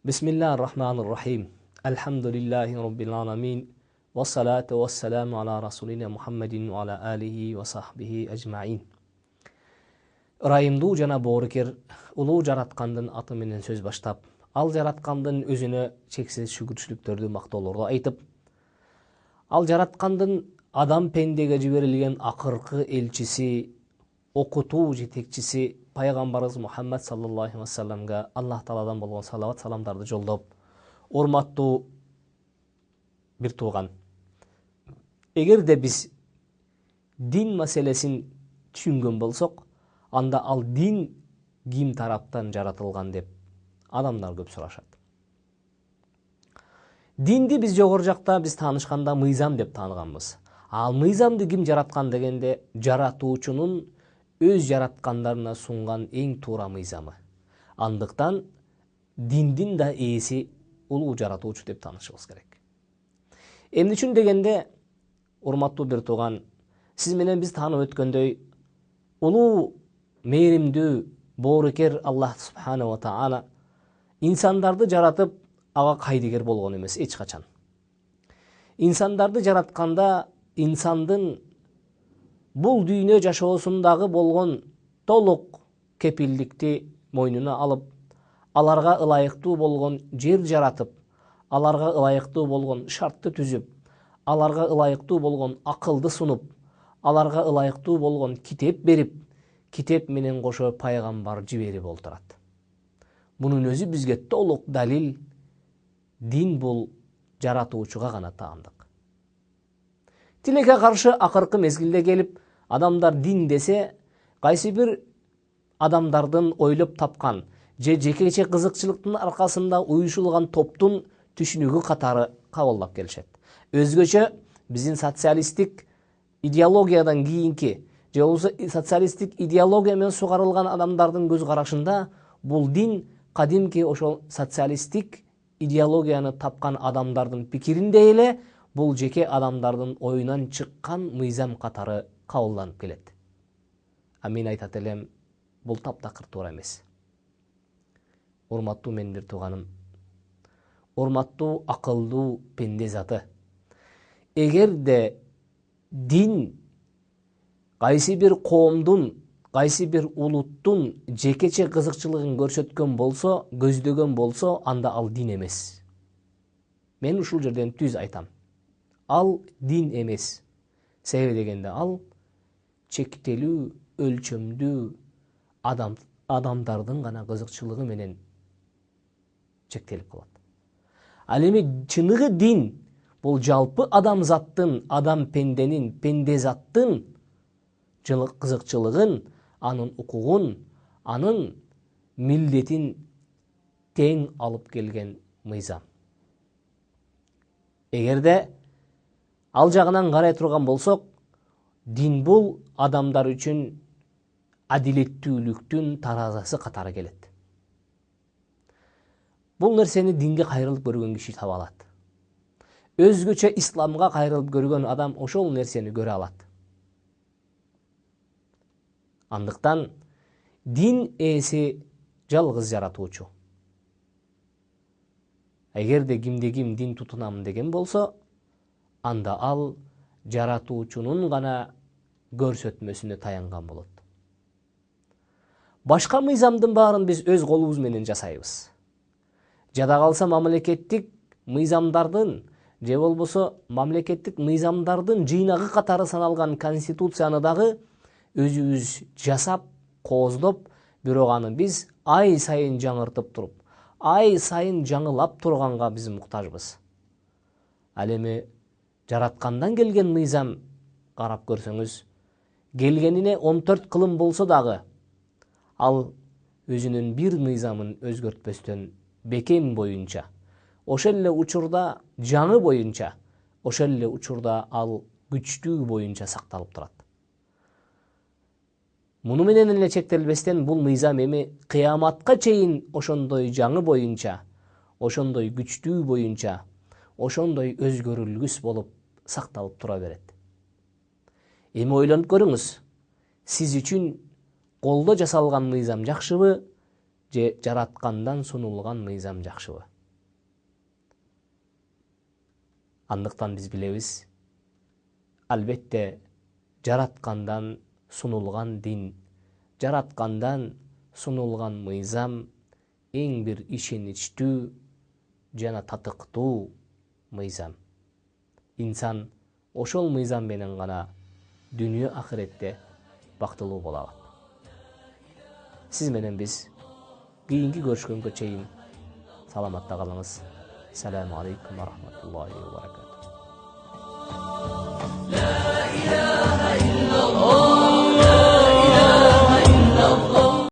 Bismillahirrahmanirrahim. Elhamdülillahi Rabbil alamin. Ve salatu ve selamu ala Rasulina Muhammedin ve ala alihi ve sahbihi ecma'in. Ырайымдуу жана боорукер улуу жараткандын аты менен сөз баштап, ал жараткандын өзүнө чексиз шүгүрчүлүктөрдү мактоолорду айтып, ал жараткандын адам пендеге жиберилген акыркы элчиси, окутуу жетекчиси пайгамбарыбыз Мухаммад саллаллаху алейхи ва салламга Аллах Тааладан болгон салават саламдарды жолдоп, урматтуу бир тууган, эгерде биз дин маселесин түшүнгөн болсок, анда ал дин ким тараптан жаратылган деп адамдар көп сурашат. Динди биз жогору жакта биз таанышканда мыйзам деп тааныганбыз. Ал мыйзамды ким жараткан дегенде, жаратуучунун өз жараткандарына сунган эң туура мыйзамы. Андыктан диндин да ээси улуу жаратуучу деп таанышыбыз керек. Эмне үчүн дегенде, урматтуу бир тууган, сиз менен биз таанып өткөндөй, улуу мээримдүү боорукер Аллах субхана ва таала инсандарды жаратып, ага кайдыгер болгон эмес эч качан. Инсандарды жаратканда инсандын бул дүйнө жашоосундагы болгон толук кепилдикти мойнуна алып, аларга ылайыктуу болгон жер жаратып, аларга ылайыктуу болгон шартты түзүп, аларга ылайыктуу болгон акылды сунуп, аларга ылайыктуу болгон китеп берип, китеп менен кошо пайгамбар жиберип олтурат. Мунун өзү бизге толук далил, дин бул жаратуучуга гана таандык. Тилекке каршы акыркы мезгилде келип, адамдар дин десе, кайсы бир адамдардын ойлоп тапкан же жекече кызыкчылыктын аркасында уюшулган топтун түшүнүгү катары кабылдап келишет. Өзгөчө биздин социалисттик идеологиядан кийинки же болбосо социалисттик идеология менен сугарылган адамдардын көз карашында бул дин кадимки ошол социалисттик идеологияны тапкан адамдардын пикиринде эле бул жеке адамдардын оюнан чыккан мыйзам катары кабылданып келет. А мен айтат элем, бул таптакыр туура эмес. Урматтуу менин бир тууганым, урматтуу акылдуу пенде заты, эгерде дин кайсы бир коомдун, кайсы бир улуттун жекече кызыкчылыгын көрсөткөн болсо, көздөгөн болсо, анда ал дин эмес. Мен ушул жерден түз айтам. Ал дин эмес. Себеби дегенде, ал чектелүү, өлчөмдүү адамдардын гана кызыкчылыгы менен чектелип калат. Ал эми чыныгы дин бул жалпы адамзаттын, адам пенденин, пенде заттын кызыкчылыгын, анын укугун, анын милдетин тең алып келген мыйзам. Эгерде ал жагынан карай турган болсок, дин бул адамдар үчүн адилеттүүлүктүн таразасы катары келет. Бул нерсени динге кайрылып көргөн киши таба алат. Өзгөчө исламга кайрылып көргөн адам ошол нерсени көрө алат. Андыктан дин ээси жалгыз жаратуучу. Эгерде кимде ким дин тутунам деген болсо, анда ал жаратуучунун гана көрсөтмөсүнө таянган болот. Башка мыйзамдын баарын биз өз колубуз менен жасайбыз. Жада калса мамлекеттик мыйзамдардын же болбосо мамлекеттик мыйзамдардын жыйнагы катары саналган конституцияны дагы өзүбүз жасап, кооздоп, бирок аны биз ай сайын жаңыртып туруп, ай сайын жаңылап турганга биз муктажбыз. Ал эми жараткандан келген мыйзам карап көрсөңүз, келгенине 14 кылым болсо дагы, ал өзүнүн бир мыйзамын өзгөртпөстөн бекем боюнча, ошол эле учурда жаңы боюнча, ошол эле учурда ал күчтүү боюнча сакталып турат. Муну менен эле чектелбестен бул мыйзам эми кыяматка чейин ошондой жаңы боюнча, ошондой күчтүү боюнча, ошондой өзгөрүлгүс болуп сакталып тура берет. Эми ойлонуп көрүңүз, сиз үчүн колдо жасалган мыйзам жакшыбы же жараткандан сунулган мыйзам жакшыбы? Андыктан биз билебиз, албетте жараткандан сунулган дин, жараткандан сунулган мыйзам эң бир ишеничтүү жана татыктуу мыйзам. Инсан ошол мыйзам менен гана дүнүйө ахиретте бактылуу боло алат. Сиз менен биз кийинки көрүшкөнгө чейин саламатта калыңыз. Assalamu alaikum wa rahmatullahi wa barakatuh.